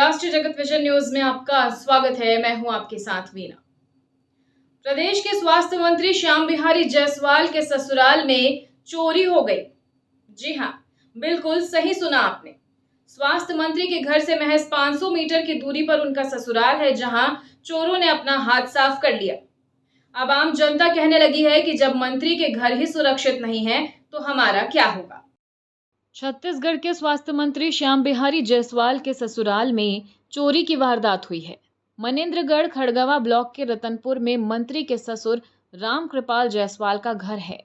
राष्ट्रीय जगत vision news में आपका स्वागत है। मैं हूं आपके साथ वीना। प्रदेश के स्वास्थ्य मंत्री श्याम बिहारी जायसवाल के ससुराल में चोरी हो गई। जी हां, बिल्कुल सही सुना आपने। स्वास्थ्य मंत्री के घर से महज 500 मीटर की दूरी पर उनका ससुराल है, जहां चोरों ने अपना हाथ साफ कर लिया। अब आम जनता कहने लगी है कि जब मंत्री के घर ही सुरक्षित नहीं है तो हमारा क्या होगा। छत्तीसगढ़ के स्वास्थ्य मंत्री श्याम बिहारी जायसवाल के ससुराल में चोरी की वारदात हुई है। मनेन्द्रगढ़ खड़गवा ब्लॉक के रतनपुर में मंत्री के ससुर राम कृपाल जायसवाल का घर है।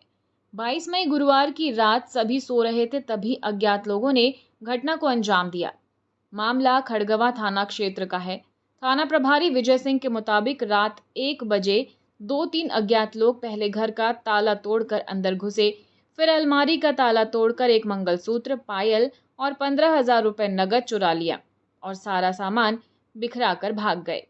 22 मई गुरुवार की रात सभी सो रहे थे, तभी अज्ञात लोगों ने घटना को अंजाम दिया। मामला खड़गवा थाना क्षेत्र का है। थाना प्रभारी विजय सिंह के मुताबिक रात 1 बजे 2-3 अज्ञात लोग पहले घर का ताला तोड़कर अंदर घुसे, फिर अलमारी का ताला तोड़कर एक मंगलसूत्र, पायल और 15,000 रुपए नगद चुरा लिया और सारा सामान बिखरा कर भाग गए।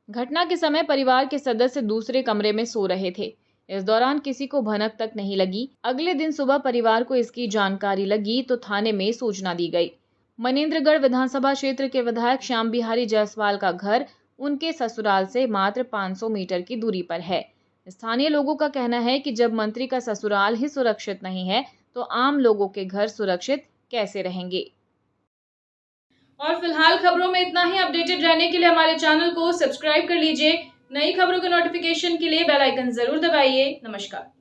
घटना के समय परिवार के सदस्य दूसरे कमरे में सो रहे थे। इस दौरान किसी को भनक तक नहीं लगी। अगले दिन सुबह परिवार को इसकी जानकारी लगी तो थाने में सूचना दी गई। मनेन्द्रगढ़ विधानसभा क्षेत्र के विधायक श्याम बिहारी जायसवाल का घर उनके ससुराल से मात्र 500 मीटर की दूरी पर है। स्थानीय लोगों का कहना है कि जब मंत्री का ससुराल ही सुरक्षित नहीं है तो आम लोगों के घर सुरक्षित कैसे रहेंगे। और फिलहाल खबरों में इतना ही। अपडेटेड रहने के लिए हमारे चैनल को सब्सक्राइब कर लीजिए। नई खबरों के नोटिफिकेशन के लिए बेल आइकन जरूर दबाइए। नमस्कार।